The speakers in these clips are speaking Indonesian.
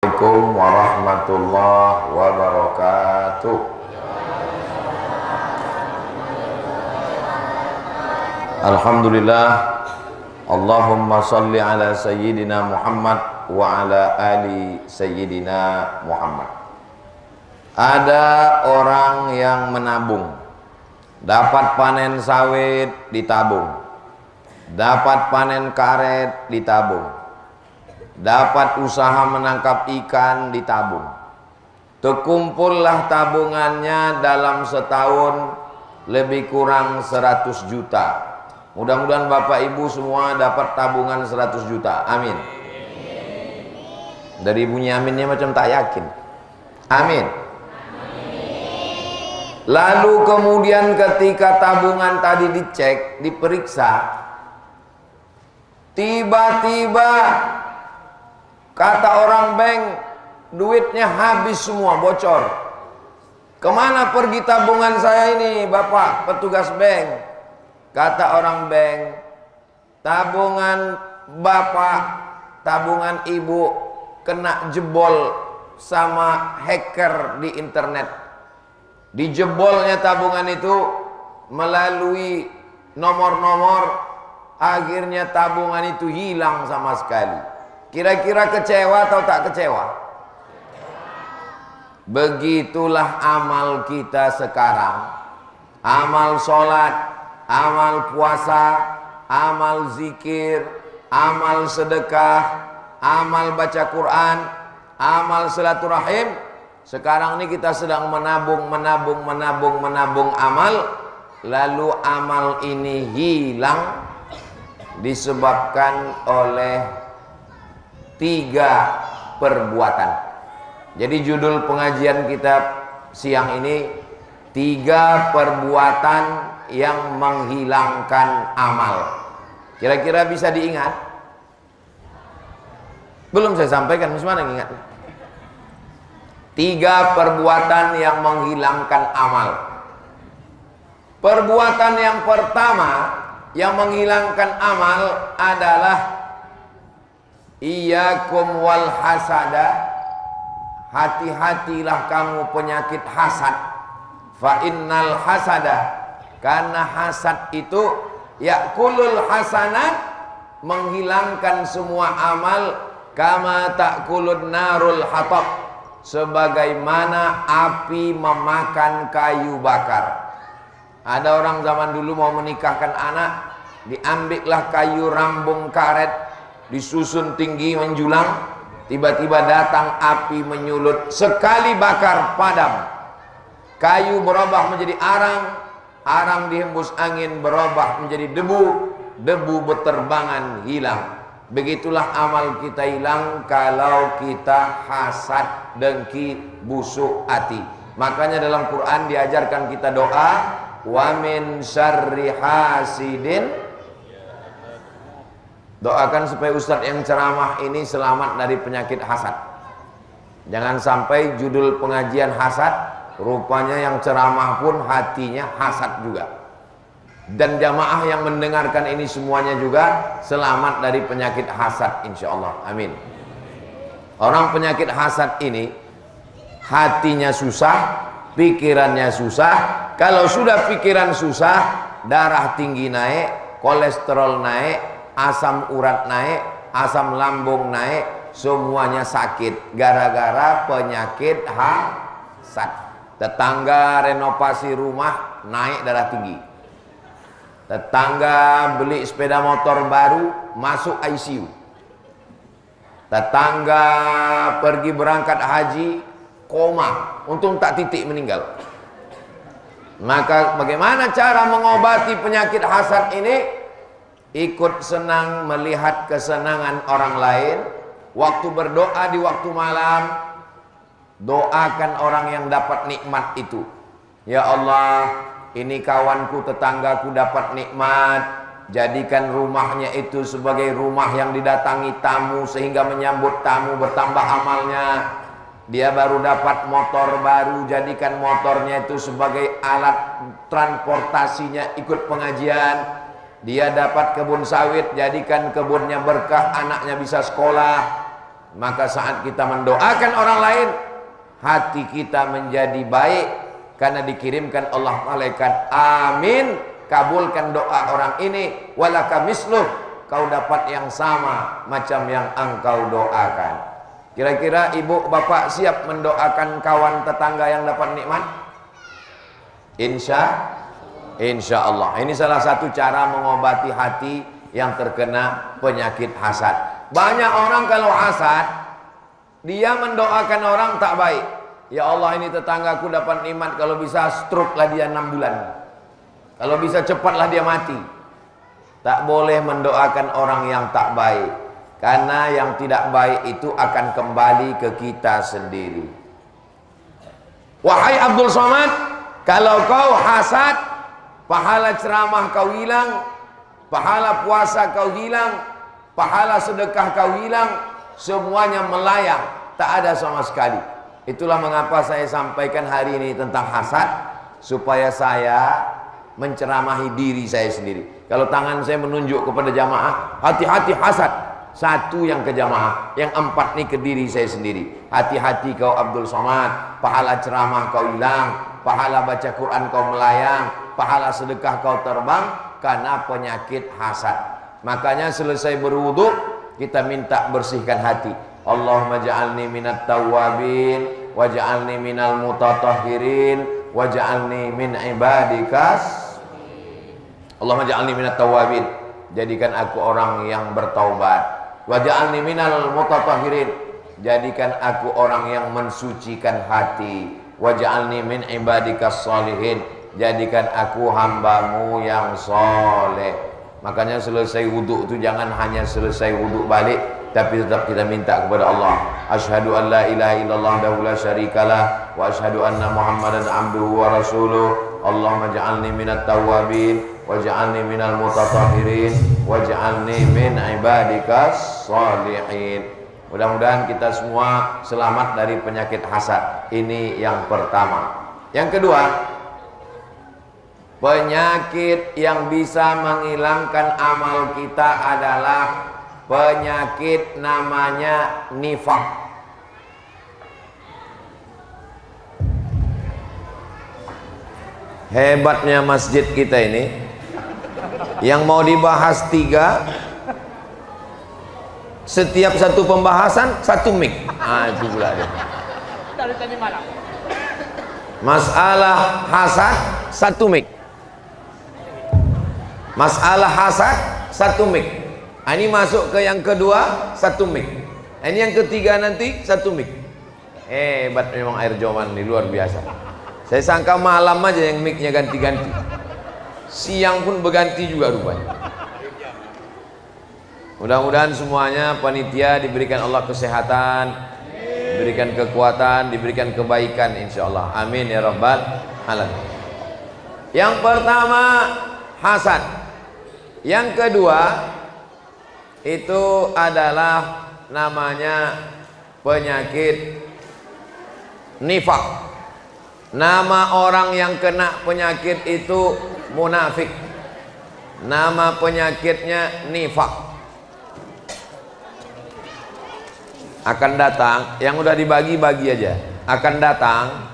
Assalamualaikum warahmatullahi wabarakatuh. Alhamdulillah. Allahumma salli ala sayyidina Muhammad wa ala ali sayyidina Muhammad. Ada orang yang menabung, dapat panen sawit ditabung, dapat panen karet ditabung, dapat usaha menangkap ikan ditabung. Terkumpullah tabungannya dalam setahun lebih kurang 100 juta. Mudah-mudahan Bapak Ibu semua dapat tabungan 100 juta. Amin. Dari bunyi aminnya macam tak yakin. Amin. Lalu kemudian ketika tabungan tadi dicek, diperiksa, tiba-tiba kata orang bank, duitnya habis semua, bocor. Kemana pergi tabungan saya ini, Bapak petugas bank? Kata orang bank, tabungan Bapak, tabungan Ibu kena jebol sama hacker di internet. Dijebolnya tabungan itu melalui nomor-nomor, akhirnya tabungan itu hilang sama sekali. Kira-kira kecewa atau tak kecewa? Begitulah amal kita sekarang. Amal sholat, amal puasa, amal zikir, amal sedekah, amal baca Quran, amal silaturahim. Sekarang ini kita sedang menabung amal. Lalu amal ini hilang disebabkan oleh 3 perbuatan. Jadi judul pengajian kita siang ini 3 perbuatan yang menghilangkan amal. Kira-kira bisa diingat? Belum saya sampaikan, macam mana ingat? 3 perbuatan yang menghilangkan amal. Perbuatan yang pertama yang menghilangkan amal adalah iyyakum wal hasada. Hati-hatilah kamu penyakit hasad. Fa innal hasada, karena hasad itu yakulul hasanat, menghilangkan semua amal, kama takulun narul hatab, sebagaimana api memakan kayu bakar. Ada orang zaman dulu mau menikahkan anak, diambillah kayu rambung karet, disusun tinggi menjulang, tiba-tiba datang api menyulut, sekali bakar padam. Kayu berubah menjadi arang, arang dihembus angin berubah menjadi debu, debu berterbangan hilang. Begitulah amal kita hilang kalau kita hasad, dengki, busuk hati. Makanya dalam Quran diajarkan kita doa, wa min syarri hasidin. Doakan supaya ustadz yang ceramah ini selamat dari penyakit hasad. Jangan sampai judul pengajian hasad, rupanya yang ceramah pun hatinya hasad juga. Dan jamaah yang mendengarkan ini semuanya juga selamat dari penyakit hasad, insya Allah. Amin. Orang penyakit hasad ini hatinya susah, pikirannya susah. Kalau sudah pikiran susah, darah tinggi naik, kolesterol naik, asam urat naik, asam lambung naik, semuanya sakit gara-gara penyakit hasad. Tetangga renovasi rumah naik darah tinggi. Tetangga beli sepeda motor baru masuk ICU. Tetangga pergi berangkat haji koma, untung tak titik meninggal. Maka bagaimana cara mengobati penyakit hasad ini? Ikut senang melihat kesenangan orang lain. Waktu berdoa di waktu malam, doakan orang yang dapat nikmat itu. Ya Allah, ini kawanku, tetanggaku dapat nikmat, jadikan rumahnya itu sebagai rumah yang didatangi tamu, sehingga menyambut tamu bertambah amalnya. Dia baru dapat motor baru, jadikan motornya itu sebagai alat transportasinya ikut pengajian. Dia dapat kebun sawit, jadikan kebunnya berkah, anaknya bisa sekolah. Maka saat kita mendoakan orang lain, hati kita menjadi baik karena dikirimkan Allah malaikat, amin, kabulkan doa orang ini, walaka misluh, kau dapat yang sama macam yang engkau doakan. Kira-kira ibu bapak siap mendoakan kawan tetangga yang dapat nikmat? Insya Allah. Ini salah satu cara mengobati hati yang terkena penyakit hasad. Banyak orang kalau hasad, dia mendoakan orang tak baik. Ya Allah, ini tetanggaku dapat nikmat, kalau bisa stroke lah dia 6 bulan. Kalau bisa cepatlah dia mati. Tak boleh mendoakan orang yang tak baik, karena yang tidak baik itu akan kembali ke kita sendiri. Wahai Abdul Somad, kalau kau hasad, pahala ceramah kau hilang, pahala puasa kau hilang, pahala sedekah kau hilang, semuanya melayang, tak ada sama sekali. Itulah mengapa saya sampaikan hari ini tentang hasad, supaya saya menceramahi diri saya sendiri. Kalau tangan saya menunjuk kepada jamaah, hati-hati hasad, satu yang ke jamaah, yang 4 ini ke diri saya sendiri. Hati-hati kau Abdul Somad, pahala ceramah kau hilang, pahala baca Quran kau melayang, pahala sedekah kau terbang karena penyakit hasad. Makanya selesai berwudu, kita minta bersihkan hati. Allahumma ja'alni minat tawwabin waj'alni minal mutatahhirin waj'alni min ibadikas. Allahumma ja'alni minat tawwabin, jadikan aku orang yang bertaubat. Waj'alni minal mutatahhirin, jadikan aku orang yang mensucikan hati. Waj'alni min ibadikas sholihin, jadikan aku hambamu yang soleh. Makanya selesai wudhu itu jangan hanya selesai wudhu balik, tapi tetap kita minta kepada Allah. Asyhadu an la ilaha illallah wahdahu la syarikalah wa asyhadu anna Muhammadan abduhu wa rasuluh. Allahumma ja'alni minat tawwabin waj'alni minal mutatahhirin waj'alni min ibadikas sholihin. Mudah-mudahan kita semua selamat dari penyakit hasad. Ini yang pertama. Yang kedua, penyakit yang bisa menghilangkan amal kita adalah penyakit namanya nifaq. Hebatnya masjid kita ini, yang mau dibahas 3, setiap satu pembahasan 1 mic. Itu pula dia. Dari tadi malam. Masalah hasad 1 mic. Masalah hasad 1 mic. Ini masuk ke yang kedua 1 mic. Ini yang ketiga nanti 1 mic. Hebat memang Air Joman ini, luar biasa. Saya sangka malam aja yang mic-nya ganti-ganti. Siang pun berganti juga rupanya. Mudah-mudahan semuanya panitia diberikan Allah kesehatan, diberikan kekuatan, diberikan kebaikan insyaallah. Amin ya rabbal alamin. Yang pertama hasad. Yang kedua itu adalah namanya penyakit nifaq. Nama orang yang kena penyakit itu munafik. Nama penyakitnya nifaq. Akan datang, yang udah dibagi-bagi aja. Akan datang,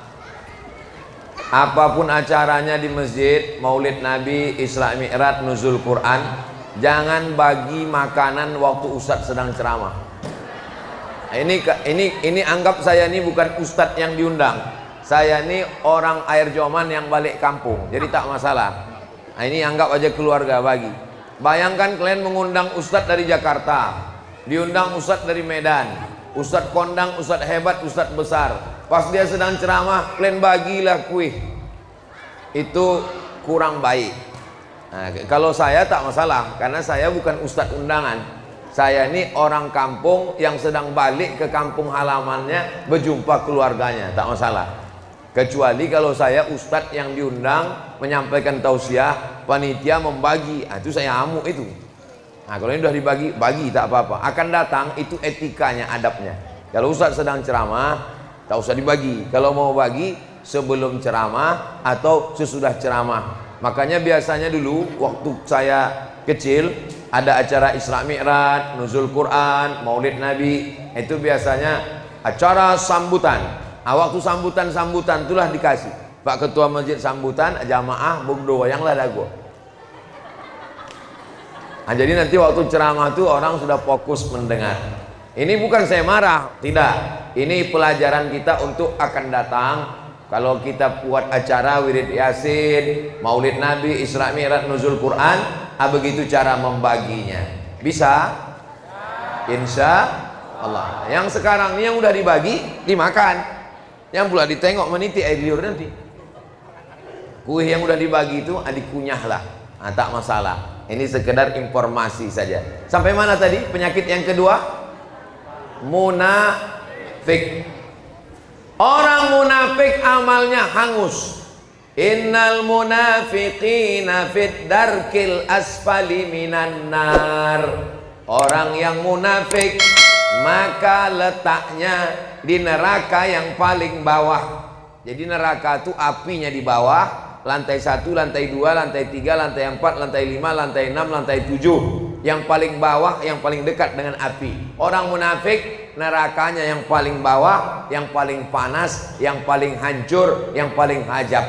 apapun acaranya di masjid, Maulid Nabi, Isra Mi'raj, Nuzul Quran, jangan bagi makanan waktu ustadz sedang ceramah. Ini anggap saya ini bukan ustadz yang diundang. Saya ini orang Air Joman yang balik kampung, jadi tak masalah. Ini anggap aja keluarga bagi. Bayangkan kalian mengundang ustadz dari Jakarta, diundang ustadz dari Medan, ustadz kondang, ustadz hebat, ustadz besar. Pas dia sedang ceramah, kalian bagilah kue. Itu kurang baik. Nah, kalau saya tak masalah, karena saya bukan ustadz undangan. Saya ini orang kampung yang sedang balik ke kampung halamannya, berjumpa keluarganya, tak masalah. Kecuali kalau saya ustadz yang diundang menyampaikan tausiah, panitia membagi, itu saya amuk itu. Nah, kalau ini sudah dibagi, bagi tak apa-apa. Akan datang itu etikanya, adabnya. Kalau ustadz sedang ceramah, tak usah dibagi. Kalau mau bagi, sebelum ceramah atau sesudah ceramah. Makanya biasanya dulu waktu saya kecil, Ada acara Isra Mi'raj, nuzul Quran, Maulid Nabi, itu biasanya acara sambutan. Waktu sambutan itulah dikasih. Pak Ketua Masjid sambutan, jamaah bugdo wayanglah dago. Jadi nanti waktu ceramah itu orang sudah fokus mendengar. Ini bukan saya marah, tidak. Ini pelajaran kita untuk akan datang. Kalau kita buat acara wirid yasin, Maulid Nabi, Isra Mi'raj, nuzul Quran, begitu cara membaginya. Bisa? Insya Allah. Yang sekarang ini yang udah dibagi, dimakan. Yang pula ditengok meniti air liur nanti. Kue yang udah dibagi itu dikunyah lah. Tak masalah. Ini sekedar informasi saja. Sampai mana tadi? Penyakit yang kedua? Munafik. Orang munafik amalnya hangus. Innal munafiqina fid darkil asfali minan nar. Orang yang munafik maka letaknya di neraka yang paling bawah. Jadi neraka itu apinya di bawah, lantai 1, lantai 2, lantai 3, lantai 4, lantai 5, lantai 6, lantai 7. Yang paling bawah, yang paling dekat dengan api. Orang munafik nerakanya yang paling bawah, yang paling panas, yang paling hancur, yang paling hajab.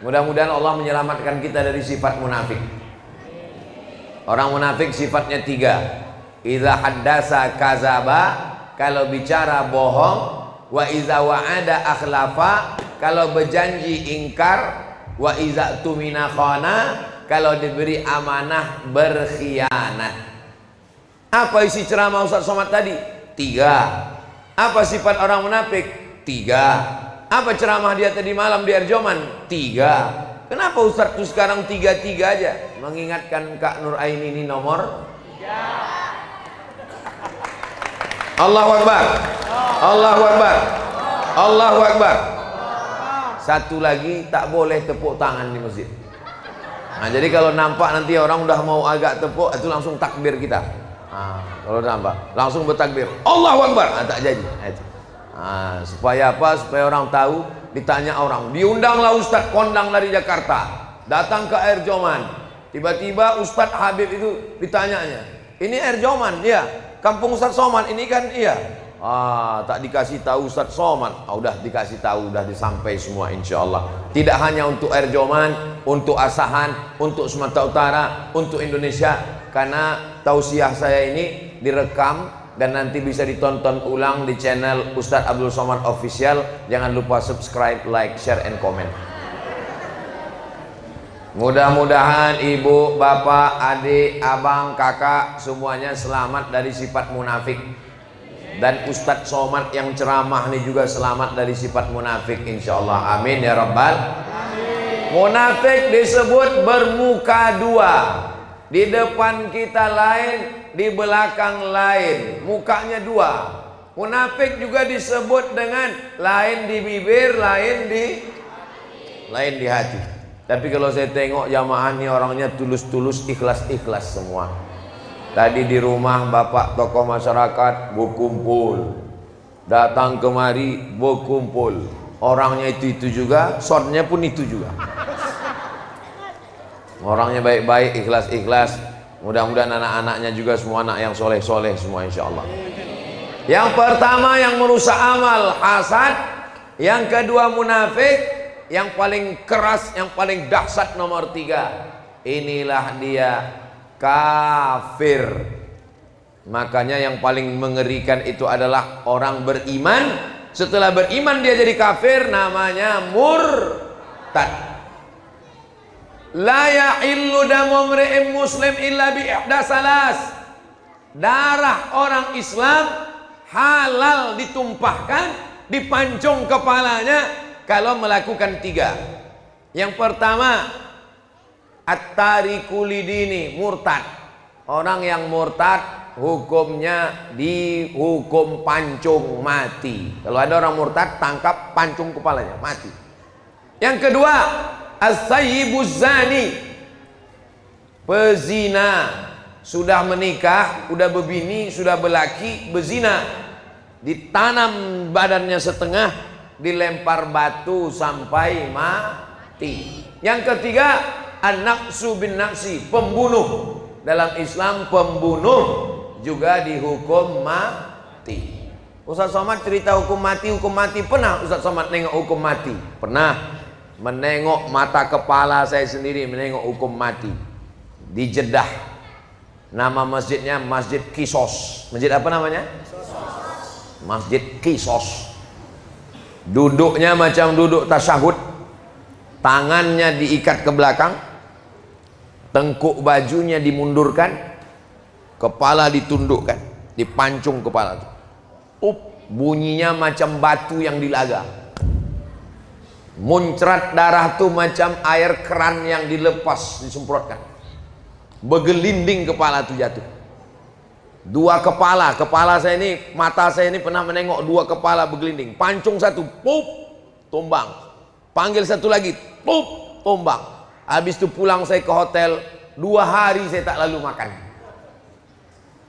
Mudah-mudahan Allah menyelamatkan kita dari sifat munafik. Orang munafik sifatnya 3. Idza haddasa kazaba, kalau bicara bohong. Wa idza wa'ada akhlafa, kalau berjanji ingkar. Wa idza tumina khana, kalau diberi amanah berkhianat. Apa isi ceramah Ustaz Somad tadi? 3. Apa sifat orang munafik? 3. Apa ceramah dia tadi malam di Erjoman? 3. Kenapa Ustaz tuh sekarang 3-3 aja? Mengingatkan Kak Nur Aini ini nomor 3. Allahu Akbar. Allahu Akbar. Allahu Akbar. Satu lagi, tak boleh tepuk tangan di masjid. Nah, jadi kalau nampak nanti orang udah mau agak tepuk, itu langsung takbir kita. Kalau nampak, langsung bertakbir. Allahu Akbar. Tak jadi. Supaya apa? Supaya orang tahu. Ditanya orang, diundanglah Ustadz kondang dari Jakarta, datang ke Air Joman. Tiba-tiba Ustadz Habib itu ditanyanya, ini Air Joman? Iya. Kampung Ustadz Somad ini kan? Iya. Tak dikasih tahu Ustadz Somad. Udah dikasih tahu, udah disampai semua insya Allah. Tidak hanya untuk Air Joman, untuk Asahan, untuk Sumatera Utara, untuk Indonesia. Karena tausiah saya ini direkam dan nanti bisa ditonton ulang di channel Ustadz Abdul Somad Official. Jangan lupa subscribe, like, share, and comment. Mudah-mudahan ibu, bapak, adik, abang, kakak semuanya selamat dari sifat munafik. Dan Ustadz Somad yang ceramah ini juga selamat dari sifat munafik insyaallah. Amin ya rabbal alamin. Munafik disebut bermuka 2. Di depan kita lain, di belakang lain. Mukanya 2. Munafik juga disebut dengan lain di bibir, lain di hati. Tapi kalau saya tengok jamaah ini orangnya tulus-tulus, ikhlas-ikhlas semua. Tadi di rumah bapak tokoh masyarakat berkumpul, datang kemari berkumpul. Orangnya itu juga, shotnya pun itu juga. Orangnya baik-baik, ikhlas-ikhlas. Mudah-mudahan anak-anaknya juga semua anak yang soleh-soleh semua insya Allah. Yang pertama yang merusak amal, hasad. Yang kedua munafik. Yang paling keras, yang paling dahsyat nomor 3. Inilah dia kafir. Makanya yang paling mengerikan itu adalah orang beriman. Setelah beriman dia jadi kafir, namanya murtad. La yahillu damu mri'in muslim illa bi ihda salas. Darah orang Islam halal ditumpahkan, dipancung kepalanya kalau melakukan 3. Yang pertama, at-tariku lidini, murtad. Orang yang murtad hukumnya dihukum pancung mati. Kalau ada orang murtad, tangkap, pancung kepalanya, mati. Yang kedua, as-sayyibuz zani, pezina. Sudah menikah, sudah berbini, sudah berlaki, berzina. Ditanam badannya setengah, dilempar batu sampai mati. Yang ketiga, an-naqsu bin naqsi, pembunuh. Dalam Islam pembunuh juga dihukum mati. Ustaz Somad cerita hukum mati. Pernah Ustaz Somad nengok hukum mati? Pernah. Menengok mata kepala saya sendiri, menengok hukum mati di Jeddah. Nama masjidnya Masjid Qisas. Masjid apa namanya? Masjid Qisas. Duduknya macam duduk tasyahud, tangannya diikat ke belakang, tengkuk bajunya dimundurkan, kepala ditundukkan, dipancung kepala. Bunyinya macam batu yang dilaga. Muncrat darah tuh macam air keran yang dilepas, disemprotkan. Begelinding kepala tuh jatuh. Dua kepala saya ini, mata saya ini pernah menengok dua kepala begelinding. Pancung satu, pup, tumbang. Panggil satu lagi, pup, tumbang. Habis itu pulang saya ke hotel, 2 hari saya tak lalu makan.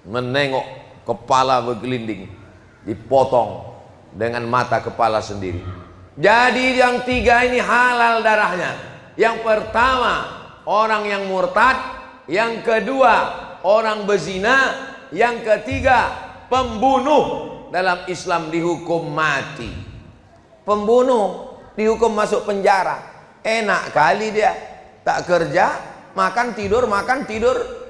Menengok kepala begelinding, dipotong dengan mata kepala sendiri. Jadi yang 3 ini halal darahnya. Yang pertama orang yang murtad, yang kedua orang berzina, yang ketiga pembunuh. Dalam Islam dihukum mati. Pembunuh dihukum masuk penjara. Enak kali dia, tak kerja, makan tidur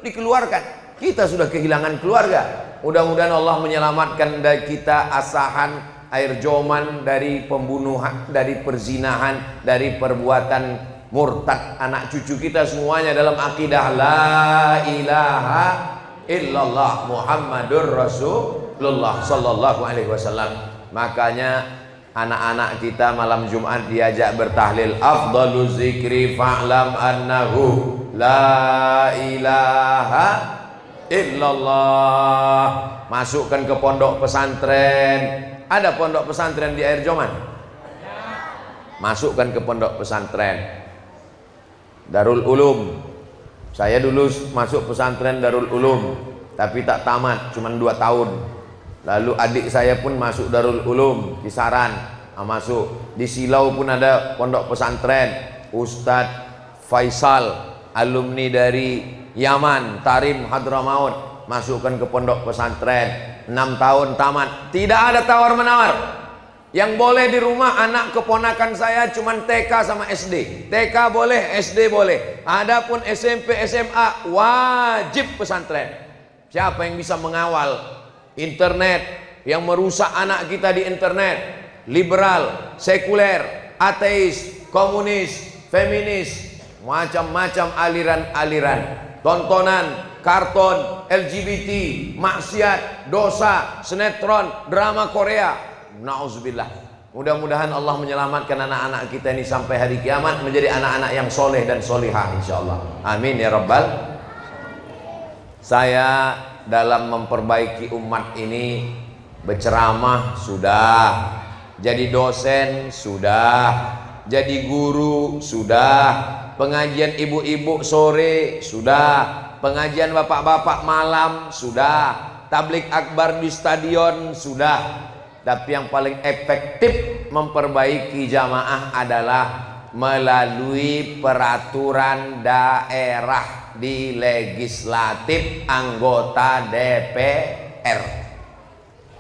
dikeluarkan. Kita sudah kehilangan keluarga. Mudah-mudahan Allah menyelamatkan dari kita asahan air joman, dari pembunuhan, dari perzinahan, dari perbuatan murtad anak cucu kita semuanya dalam akidah la ilaha illallah Muhammadur Rasulullah sallallahu alaihi wasallam. Makanya anak-anak kita malam Jumat diajak bertahlil, afdaluz zikri fa'lam annahu la ilaha illallah. Masukkan ke pondok pesantren. Ada pondok pesantren di Air Joman? Masukkan ke pondok pesantren Darul Ulum. Saya dulu masuk pesantren Darul Ulum, tapi tak tamat, cuma 2 tahun. Lalu adik saya pun masuk Darul Ulum, Kisaran, masuk. Di Silau pun ada pondok pesantren. Ustadz Faisal, alumni dari Yaman, Tarim Hadramaut, masukkan ke pondok pesantren. 6 tahun tamat, tidak ada tawar-menawar. Yang boleh di rumah anak keponakan saya cuman TK sama SD. TK boleh, SD boleh. Adapun SMP, SMA wajib pesantren. Siapa yang bisa mengawal internet yang merusak anak kita di internet? Liberal, sekuler, ateis, komunis, feminis, macam-macam aliran-aliran. Tontonan, karton, LGBT, maksiat, dosa, sinetron, drama Korea. Nauzubillah. Mudah-mudahan Allah menyelamatkan anak-anak kita ini sampai hari kiamat menjadi anak-anak yang soleh dan solihah insyaallah. Amin ya rabbal. Saya dalam memperbaiki umat ini berceramah sudah, jadi dosen sudah, jadi guru sudah, pengajian ibu-ibu sore sudah, pengajian bapak-bapak malam sudah, tablik akbar di stadion sudah. Tapi yang paling efektif memperbaiki jamaah adalah melalui peraturan daerah di legislatif anggota DPR.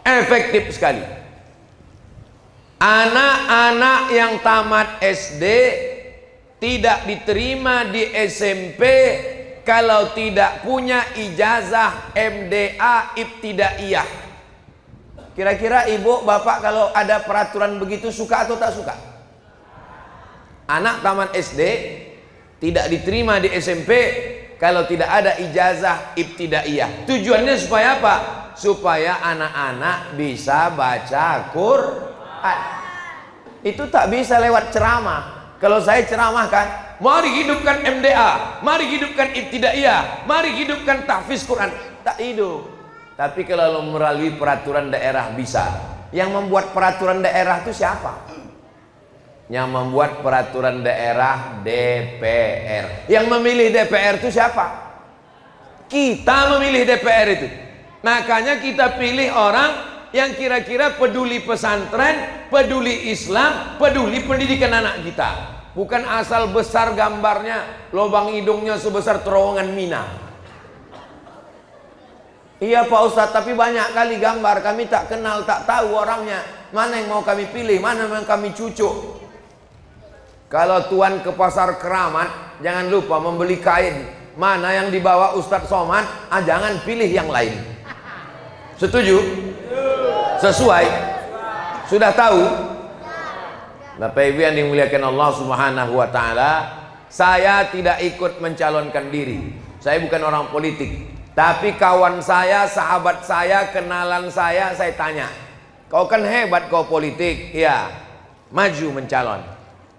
Efektif sekali. Anak-anak yang tamat SD tidak diterima di SMP kalau tidak punya ijazah MDA Ibtidaiyah. Kira-kira ibu bapak kalau ada peraturan begitu suka atau tak suka? Anak tamat SD tidak diterima di SMP kalau tidak ada ijazah Ibtidaiyah. Tujuannya supaya apa? Supaya anak-anak bisa baca Quran. Itu tak bisa lewat ceramah. Kalau saya ceramahkan, mari hidupkan MDA, mari hidupkan Ibtidaiyah, mari hidupkan tahfiz Quran, tak hidup. Tapi kalau melalui peraturan daerah bisa. Yang membuat peraturan daerah itu siapa? Yang membuat peraturan daerah DPR. Yang memilih DPR itu siapa? Kita memilih DPR itu. Makanya kita pilih orang yang kira-kira peduli pesantren, peduli Islam, peduli pendidikan anak kita. Bukan asal besar gambarnya, lubang hidungnya sebesar terowongan Mina. Iya Pak Ustadz, tapi banyak kali gambar kami tak kenal, tak tahu orangnya. Mana yang mau kami pilih, mana yang kami cucuk. Kalau tuan ke pasar Keramat, jangan lupa membeli kain. Mana yang dibawa Ustadz Somad, jangan pilih yang lain. Setuju? Sesuai? Sudah tahu? Bapak Ibu yang dimuliakan Allah Subhanahu wa taala, saya tidak ikut mencalonkan diri. Saya bukan orang politik. Tapi kawan saya, sahabat saya, kenalan saya tanya, kau kan hebat kau politik, ya, maju mencalon.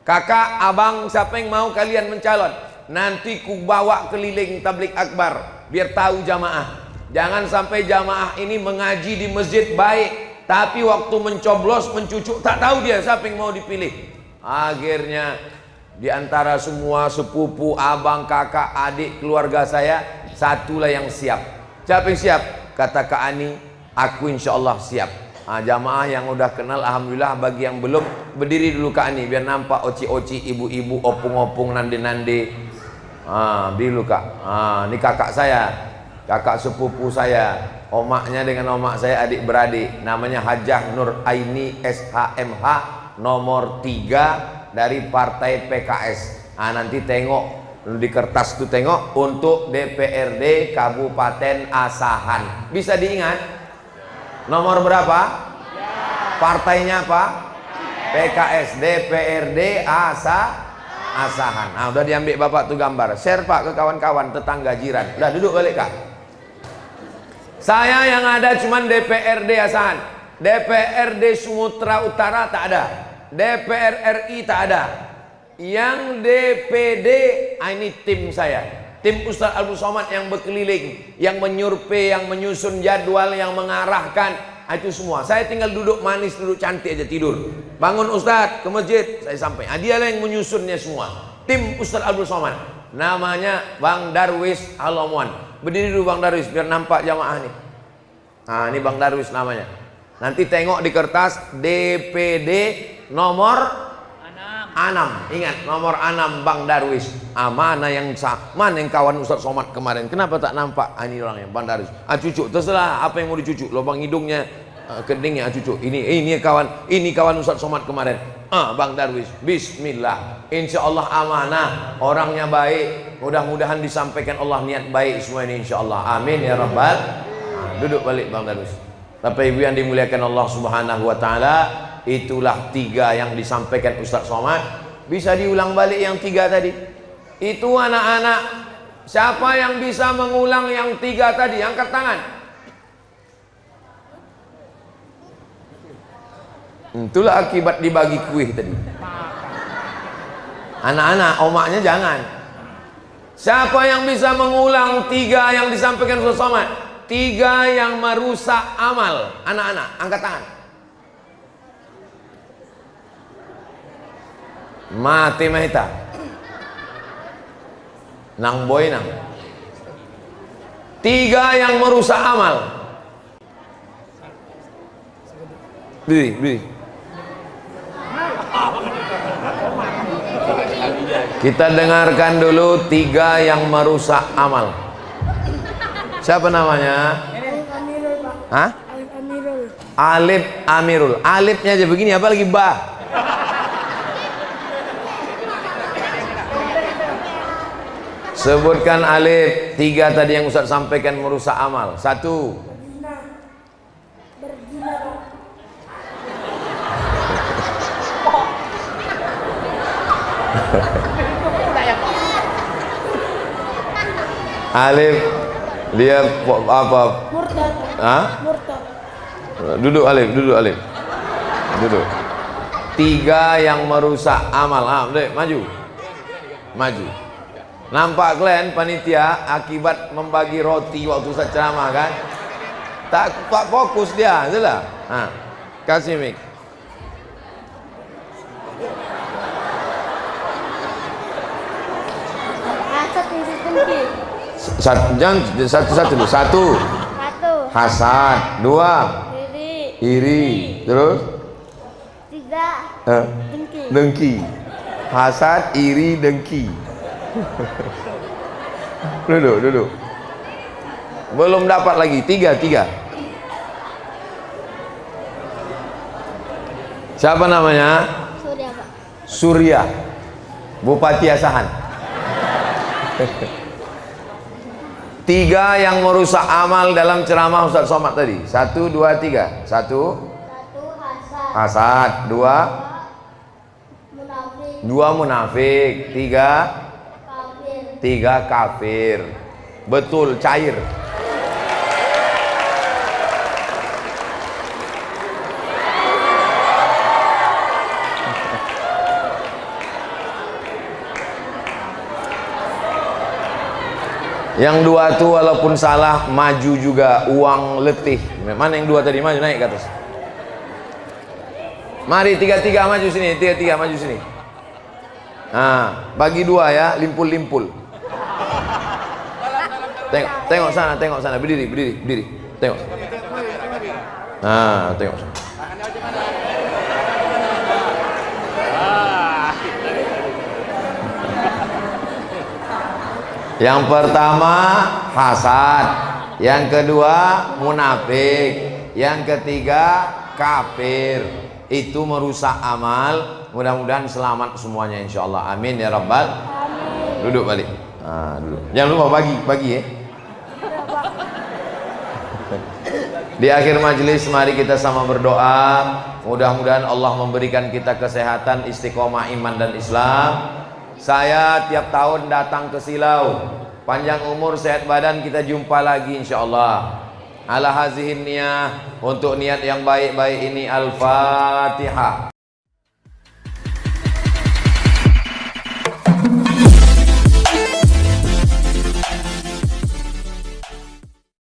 Kakak, abang, siapa yang mau kalian mencalon? Nanti ku bawa keliling tablik akbar, biar tahu jamaah. Jangan sampai jamaah ini mengaji di masjid baik, tapi waktu mencoblos, mencucuk, tak tahu dia siapa yang mau dipilih. Akhirnya di antara semua sepupu, abang, kakak, adik, keluarga saya, satulah yang siap. Siapa yang siap? Kata Kak Ani, aku insya Allah siap. Jamaah yang udah kenal, alhamdulillah. Bagi yang belum, berdiri dulu Kak Ani, biar nampak oci-oci, ibu-ibu, opung-opung, nande-nande. Dulu Kak. Ini kakak saya, kakak sepupu saya, omaknya dengan omak saya adik beradik. Namanya Hajah Nur Aini SHMH, nomor 3 dari partai PKS. Nanti tengok di kertas itu, tengok untuk DPRD Kabupaten Asahan. Bisa diingat? Nomor berapa? Partainya apa? PKS, DPRD Asahan. Udah diambil Bapak tuh gambar. Share Pak ke kawan-kawan, tetangga, jiran. Udah duduk balik Kak. Saya yang ada cuman DPRD Asahan. DPRD Sumatera Utara tak ada. DPR RI tak ada. Yang DPD, ini tim saya, tim Ustadz Abdul Somad yang berkeliling, yang menyurvei, yang menyusun jadwal, yang mengarahkan, itu semua. Saya tinggal duduk manis, duduk cantik aja, tidur. Bangun Ustadz ke masjid, saya sampai. Dialah yang menyusunnya semua. Tim Ustadz Abdul Somad, namanya Bang Darwis Alomwan. Berdiri dulu Bang Darwis, biar nampak jamaah nih. Ini Bang Darwis namanya. Nanti tengok di kertas DPD nomor 6, ingat nomor 6 Bang Darwis. Mana yang kawan Ustadz Somad kemarin? Kenapa tak nampak? Ini orangnya Bang Darwis. Cucuk, terserah apa yang mau dicucuk. Lubang hidungnya, keningnya cucuk. Ini kawan Ustadz Somad kemarin. Bang Darwis. Bismillah. Insya Allah amanah. Orangnya baik. Mudah-mudahan disampaikan Allah niat baik semua ini insya Allah. Amin ya rabbal. Duduk balik Bang Darwis. Bapak Ibu yang dimuliakan Allah Subhanahu wa taala, itulah 3 yang disampaikan Ustadz Somad. Bisa diulang balik yang 3 tadi. Itu anak-anak, siapa yang bisa mengulang yang 3 tadi? Angkat tangan. Itulah akibat dibagi kuih tadi. Anak-anak, omaknya jangan. Siapa yang bisa mengulang 3 yang disampaikan Ustadz Somad? 3 yang merusak amal. Anak-anak, angkat tangan. Mati mahita nang boy nang 3 yang merusak amal. Beri. Kita dengarkan dulu 3 yang merusak amal. Siapa namanya? Hah? Alif Amirul. Alifnya aja begini, apalagi bah. Sebutkan alif 3 tadi yang Ustaz sampaikan merusak amal. 1. Alif dia apa? Murtad. Murtad. Duduk Alif. Duduk. 3 yang merusak amal. Dek, maju. Nampak kalian panitia akibat membagi roti waktu Ustaz ceramah kan? Tak fokus dia, itulah. Kasih mic. Satu dulu. 1 hasad, 2 iri, terus 3 dengki. Hasad, iri, dengki. Duduk. Belum dapat lagi. Tiga. Siapa namanya? Surya, Pak. Surya, Bupati Asahan. Tiga yang merusak amal dalam ceramah Ustaz Somad tadi. 1, 2, 3. 1, Satu, hasad. hasad. 2, Munafik. 2 munafik. 3, Kafir. kafir. Betul, cair. Yang 2 tuh walaupun salah maju juga, uang letih. Mana yang 2 tadi? Maju, naik ke atas. Mari 3 maju sini, 3 maju sini. Nah, bagi 2 ya, limpul. Tengok sana, berdiri. Tengok. Nah, tengok sana. Yang pertama hasad, yang kedua munafik, yang ketiga kafir. Itu merusak amal. Mudah-mudahan selamat semuanya insyaallah. Amin ya rabbal. Amin. Duduk balik. Nah, duduk. Jangan lupa bagi ya. Di akhir majelis mari kita sama berdoa. Mudah-mudahan Allah memberikan kita kesehatan, istiqomah iman dan Islam. Saya tiap tahun datang ke Silau. Panjang umur, sehat badan, kita jumpa lagi insyaallah. Ala hazihin niyah, untuk niat yang baik-baik ini. Al-Fatihah.